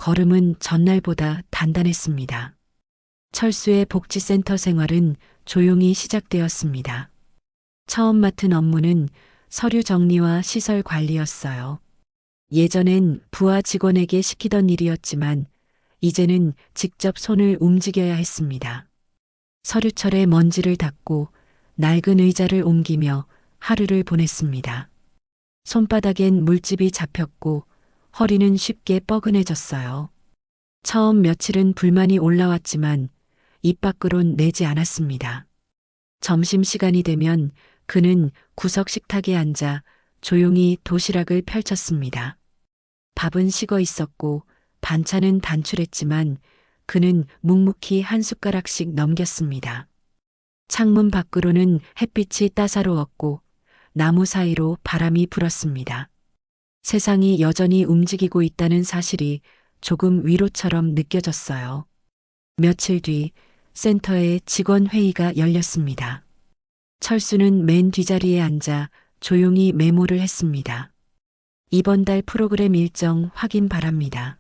걸음은 전날보다 단단했습니다. 철수의 복지센터 생활은 조용히 시작되었습니다. 처음 맡은 업무는 서류 정리와 시설 관리였어요. 예전엔 부하 직원에게 시키던 일이었지만 이제는 직접 손을 움직여야 했습니다. 서류철에 먼지를 닦고 낡은 의자를 옮기며 하루를 보냈습니다. 손바닥엔 물집이 잡혔고 허리는 쉽게 뻐근해졌어요. 처음 며칠은 불만이 올라왔지만 입 밖으론 내지 않았습니다. 점심시간이 되면 그는 구석 식탁에 앉아 조용히 도시락을 펼쳤습니다. 밥은 식어 있었고 반찬은 단출했지만 그는 묵묵히 한 숟가락씩 넘겼습니다. 창문 밖으로는 햇빛이 따사로웠고 나무 사이로 바람이 불었습니다. 세상이 여전히 움직이고 있다는 사실이 조금 위로처럼 느껴졌어요. 며칠 뒤 센터에 직원 회의가 열렸습니다. 철수는 맨 뒷자리에 앉아 조용히 메모를 했습니다. 이번 달 프로그램 일정 확인 바랍니다.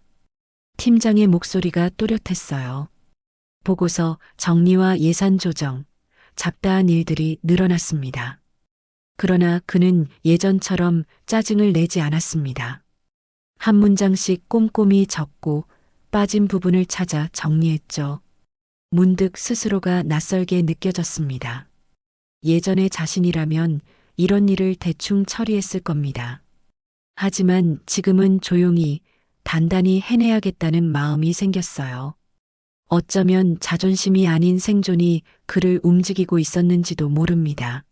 팀장의 목소리가 또렷했어요. 보고서 정리와 예산 조정, 잡다한 일들이 늘어났습니다. 그러나 그는 예전처럼 짜증을 내지 않았습니다. 한 문장씩 꼼꼼히 적고 빠진 부분을 찾아 정리했죠. 문득 스스로가 낯설게 느껴졌습니다. 예전의 자신이라면 이런 일을 대충 처리했을 겁니다. 하지만 지금은 조용히 단단히 해내야겠다는 마음이 생겼어요. 어쩌면 자존심이 아닌 생존이 그를 움직이고 있었는지도 모릅니다.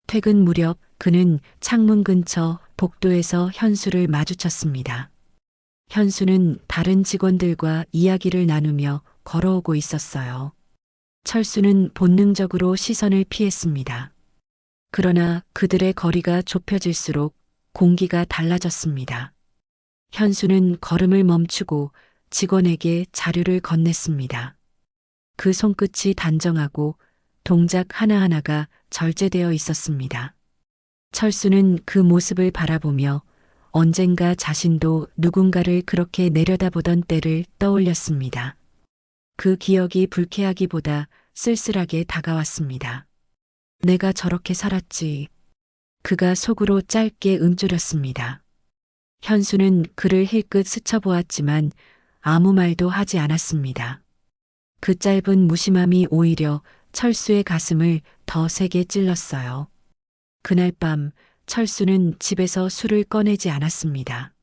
퇴근 무렵 그는 창문 근처 복도에서 현수를 마주쳤습니다. 현수는 다른 직원들과 이야기를 나누며 걸어오고 있었어요. 철수는 본능적으로 시선을 피했습니다. 그러나 그들의 거리가 좁혀질수록 공기가 달라졌습니다. 현수는 걸음을 멈추고 직원에게 자료를 건넸습니다. 그 손끝이 단정하고 동작 하나하나가 절제되어 있었습니다. 철수는 그 모습을 바라보며 언젠가 자신도 누군가를 그렇게 내려다보던 때를 떠올렸습니다. 그 기억이 불쾌하기보다 쓸쓸하게 다가왔습니다. 내가 저렇게 살았지. 그가 속으로 짧게 움츠렸습니다. 현수는 그를 힐끗 스쳐보았지만 아무 말도 하지 않았습니다. 그 짧은 무심함이 오히려 철수의 가슴을 더 세게 찔렀어요. 그날 밤 철수는 집에서 술을 꺼내지 않았습니다.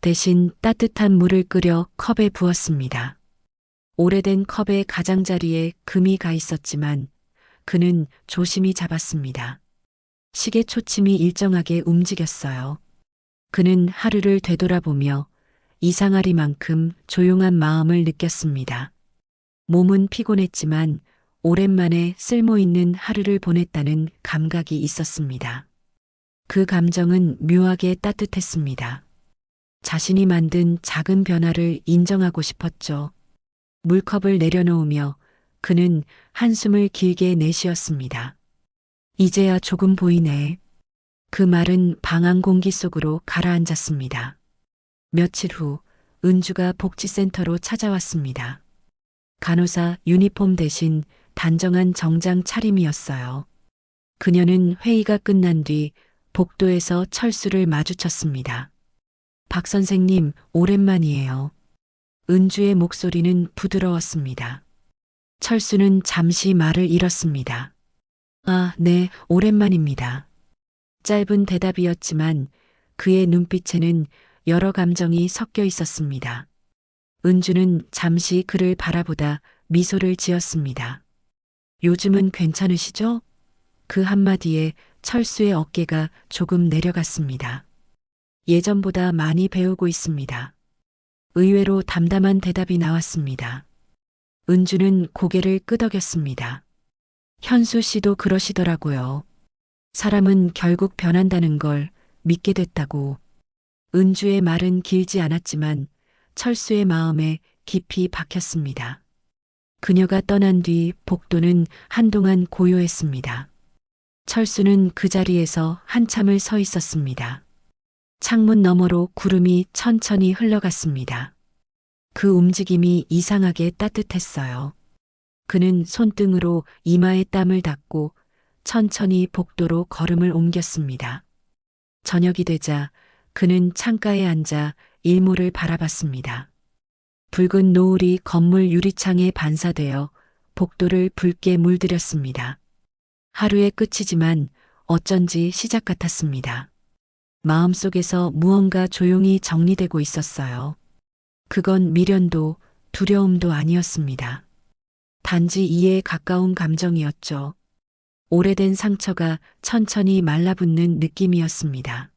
대신 따뜻한 물을 끓여 컵에 부었습니다. 오래된 컵의 가장자리에 금이 가 있었지만 그는 조심히 잡았습니다. 시계 초침이 일정하게 움직였어요. 그는 하루를 되돌아보며 이상하리만큼 조용한 마음을 느꼈습니다. 몸은 피곤했지만 오랜만에 쓸모있는 하루를 보냈다는 감각이 있었습니다. 그 감정은 묘하게 따뜻했습니다. 자신이 만든 작은 변화를 인정하고 싶었죠. 물컵을 내려놓으며 그는 한숨을 길게 내쉬었습니다. 이제야 조금 보이네. 그 말은 방한 공기 속으로 가라앉았습니다. 며칠 후 은주가 복지센터로 찾아왔습니다. 간호사 유니폼 대신 단정한 정장 차림이었어요. 그녀는 회의가 끝난 뒤 복도에서 철수를 마주쳤습니다. 박 선생님, 오랜만이에요. 은주의 목소리는 부드러웠습니다. 철수는 잠시 말을 잃었습니다. 아, 네, 오랜만입니다. 짧은 대답이었지만 그의 눈빛에는 여러 감정이 섞여 있었습니다. 은주는 잠시 그를 바라보다 미소를 지었습니다. 요즘은 괜찮으시죠? 그 한마디에 철수의 어깨가 조금 내려갔습니다. 예전보다 많이 배우고 있습니다. 의외로 담담한 대답이 나왔습니다. 은주는 고개를 끄덕였습니다. 현수 씨도 그러시더라고요. 사람은 결국 변한다는 걸 믿게 됐다고. 은주의 말은 길지 않았지만 철수의 마음에 깊이 박혔습니다. 그녀가 떠난 뒤 복도는 한동안 고요했습니다. 철수는 그 자리에서 한참을 서 있었습니다. 창문 너머로 구름이 천천히 흘러갔습니다. 그 움직임이 이상하게 따뜻했어요. 그는 손등으로 이마에 땀을 닦고 천천히 복도로 걸음을 옮겼습니다. 저녁이 되자 그는 창가에 앉아 일몰을 바라봤습니다. 붉은 노을이 건물 유리창에 반사되어 복도를 붉게 물들였습니다. 하루의 끝이지만 어쩐지 시작 같았습니다. 마음속에서 무언가 조용히 정리되고 있었어요. 그건 미련도 두려움도 아니었습니다. 단지 이해에 가까운 감정이었죠. 오래된 상처가 천천히 말라붙는 느낌이었습니다.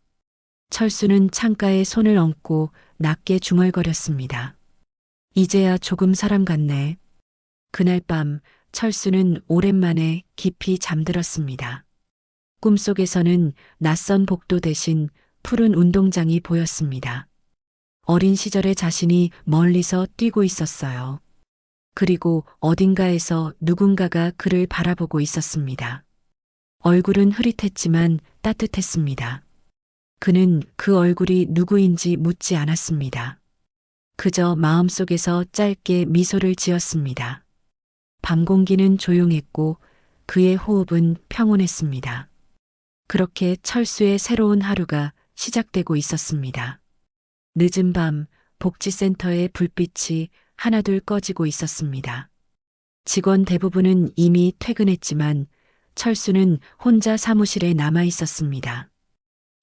철수는 창가에 손을 얹고 낮게 중얼거렸습니다. 이제야 조금 사람 같네. 그날 밤 철수는 오랜만에 깊이 잠들었습니다. 꿈속에서는 낯선 복도 대신 푸른 운동장이 보였습니다. 어린 시절의 자신이 멀리서 뛰고 있었어요. 그리고 어딘가에서 누군가가 그를 바라보고 있었습니다. 얼굴은 흐릿했지만 따뜻했습니다. 그는 그 얼굴이 누구인지 묻지 않았습니다. 그저 마음속에서 짧게 미소를 지었습니다. 밤 공기는 조용했고 그의 호흡은 평온했습니다. 그렇게 철수의 새로운 하루가 시작되고 있었습니다. 늦은 밤 복지센터의 불빛이 하나둘 꺼지고 있었습니다. 직원 대부분은 이미 퇴근했지만 철수는 혼자 사무실에 남아 있었습니다.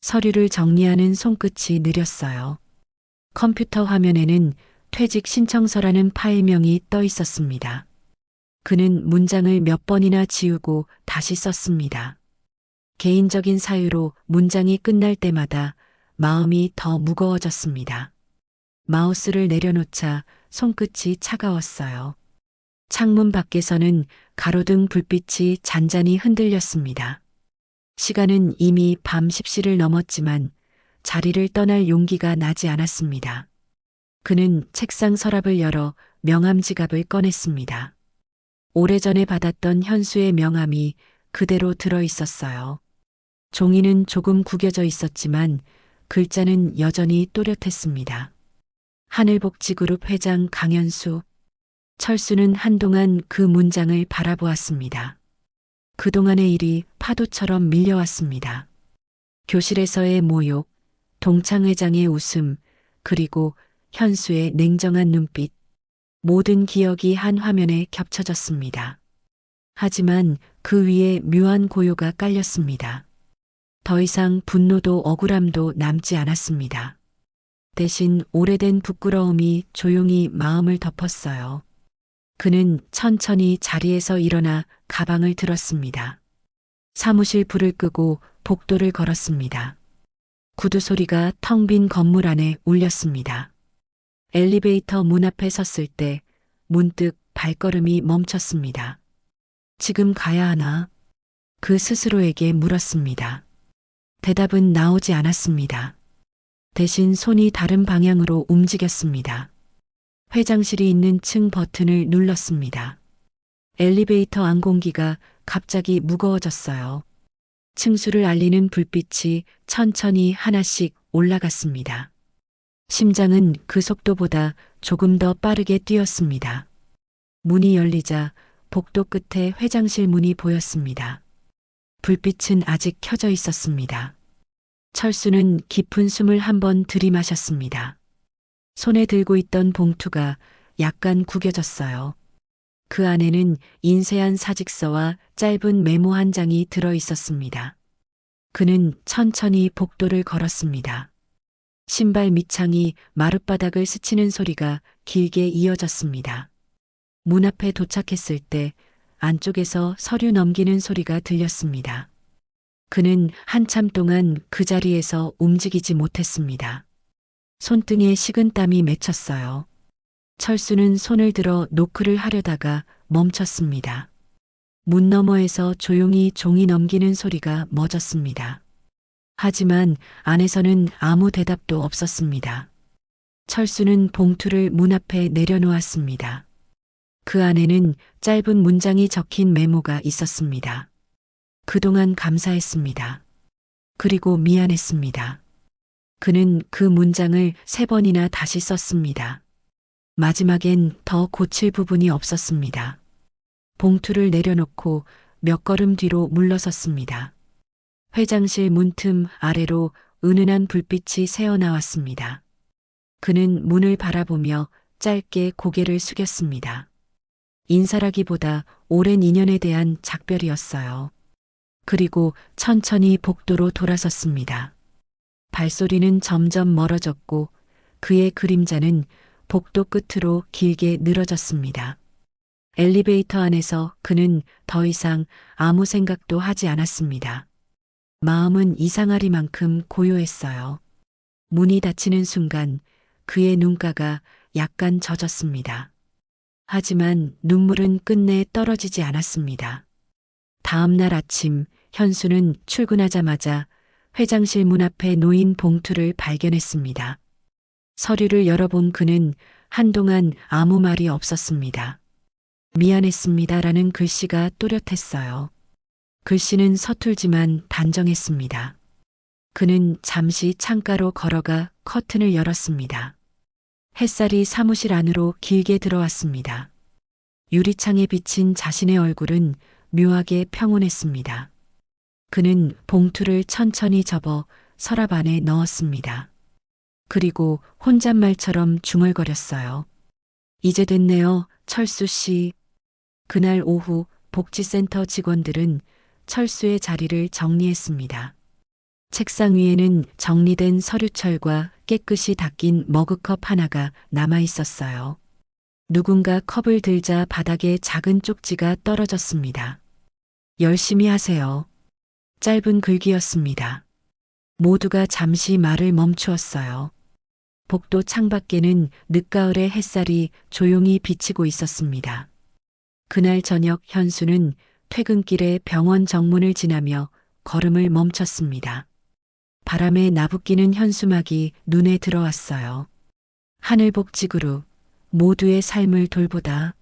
서류를 정리하는 손끝이 느렸어요. 컴퓨터 화면에는 퇴직 신청서라는 파일명이 떠 있었습니다. 그는 문장을 몇 번이나 지우고 다시 썼습니다. 개인적인 사유로 문장이 끝날 때마다 마음이 더 무거워졌습니다. 마우스를 내려놓자 손끝이 차가웠어요. 창문 밖에서는 가로등 불빛이 잔잔히 흔들렸습니다. 시간은 이미 밤 10시를 넘었지만 자리를 떠날 용기가 나지 않았습니다. 그는 책상 서랍을 열어 명함 지갑을 꺼냈습니다. 오래전에 받았던 현수의 명함이 그대로 들어 있었어요. 종이는 조금 구겨져 있었지만 글자는 여전히 또렷했습니다. 하늘복지그룹 회장 강현수. 철수는 한동안 그 문장을 바라보았습니다. 그동안의 일이 파도처럼 밀려왔습니다. 교실에서의 모욕, 동창회장의 웃음, 그리고 현수의 냉정한 눈빛. 모든 기억이 한 화면에 겹쳐졌습니다. 하지만 그 위에 묘한 고요가 깔렸습니다. 더 이상 분노도 억울함도 남지 않았습니다. 대신 오래된 부끄러움이 조용히 마음을 덮었어요. 그는 천천히 자리에서 일어나 가방을 들었습니다. 사무실 불을 끄고 복도를 걸었습니다. 구두 소리가 텅 빈 건물 안에 울렸습니다. 엘리베이터 문 앞에 섰을 때 문득 발걸음이 멈췄습니다. 지금 가야 하나? 그 스스로에게 물었습니다. 대답은 나오지 않았습니다. 대신 손이 다른 방향으로 움직였습니다. 회장실이 있는 층 버튼을 눌렀습니다. 엘리베이터 안 공기가 갑자기 무거워졌어요. 층수를 알리는 불빛이 천천히 하나씩 올라갔습니다. 심장은 그 속도보다 조금 더 빠르게 뛰었습니다. 문이 열리자 복도 끝에 회장실 문이 보였습니다. 불빛은 아직 켜져 있었습니다. 철수는 깊은 숨을 한번 들이마셨습니다. 손에 들고 있던 봉투가 약간 구겨졌어요. 그 안에는 인쇄한 사직서와 짧은 메모 한 장이 들어 있었습니다. 그는 천천히 복도를 걸었습니다. 신발 밑창이 마룻바닥을 스치는 소리가 길게 이어졌습니다. 문 앞에 도착했을 때 안쪽에서 서류 넘기는 소리가 들렸습니다. 그는 한참 동안 그 자리에서 움직이지 못했습니다. 손등에 식은땀이 맺혔어요. 철수는 손을 들어 노크를 하려다가 멈췄습니다. 문 너머에서 조용히 종이 넘기는 소리가 멎었습니다. 하지만 안에서는 아무 대답도 없었습니다. 철수는 봉투를 문 앞에 내려놓았습니다. 그 안에는 짧은 문장이 적힌 메모가 있었습니다. 그동안 감사했습니다. 그리고 미안했습니다. 그는 그 문장을 3번이나 다시 썼습니다. 마지막엔 더 고칠 부분이 없었습니다. 봉투를 내려놓고 몇 걸음 뒤로 물러섰습니다. 회장실 문틈 아래로 은은한 불빛이 새어나왔습니다. 그는 문을 바라보며 짧게 고개를 숙였습니다. 인사라기보다 오랜 인연에 대한 작별이었어요. 그리고 천천히 복도로 돌아섰습니다. 발소리는 점점 멀어졌고 그의 그림자는 복도 끝으로 길게 늘어졌습니다. 엘리베이터 안에서 그는 더 이상 아무 생각도 하지 않았습니다. 마음은 이상하리만큼 고요했어요. 문이 닫히는 순간 그의 눈가가 약간 젖었습니다. 하지만 눈물은 끝내 떨어지지 않았습니다. 다음 날 아침 현수는 출근하자마자 회장실 문 앞에 놓인 봉투를 발견했습니다. 서류를 열어본 그는 한동안 아무 말이 없었습니다. 미안했습니다라는 글씨가 또렷했어요. 글씨는 서툴지만 단정했습니다. 그는 잠시 창가로 걸어가 커튼을 열었습니다. 햇살이 사무실 안으로 길게 들어왔습니다. 유리창에 비친 자신의 얼굴은 묘하게 평온했습니다. 그는 봉투를 천천히 접어 서랍 안에 넣었습니다. 그리고 혼잣말처럼 중얼거렸어요. 이제 됐네요, 철수 씨. 그날 오후 복지센터 직원들은 철수의 자리를 정리했습니다. 책상 위에는 정리된 서류철과 깨끗이 닦인 머그컵 하나가 남아 있었어요. 누군가 컵을 들자 바닥에 작은 쪽지가 떨어졌습니다. 열심히 하세요. 짧은 글귀였습니다. 모두가 잠시 말을 멈추었어요. 복도 창밖에는 늦가을의 햇살이 조용히 비치고 있었습니다. 그날 저녁 현수는 퇴근길에 병원 정문을 지나며 걸음을 멈췄습니다. 바람에 나부끼는 현수막이 눈에 들어왔어요. 하늘복지그룹, 모두의 삶을 돌보다.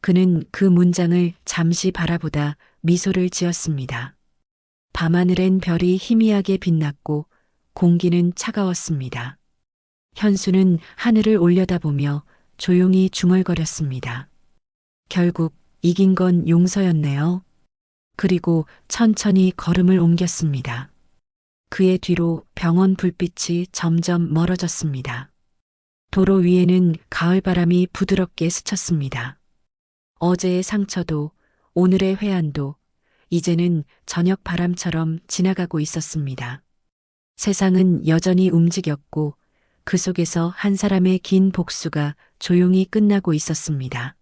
그는 그 문장을 잠시 바라보다 미소를 지었습니다. 밤하늘엔 별이 희미하게 빛났고 공기는 차가웠습니다. 현수는 하늘을 올려다보며 조용히 중얼거렸습니다. 결국 이긴 건 용서였네요. 그리고 천천히 걸음을 옮겼습니다. 그의 뒤로 병원 불빛이 점점 멀어졌습니다. 도로 위에는 가을바람이 부드럽게 스쳤습니다. 어제의 상처도 오늘의 회한도 이제는 저녁 바람처럼 지나가고 있었습니다. 세상은 여전히 움직였고 그 속에서 한 사람의 긴 복수가 조용히 끝나고 있었습니다.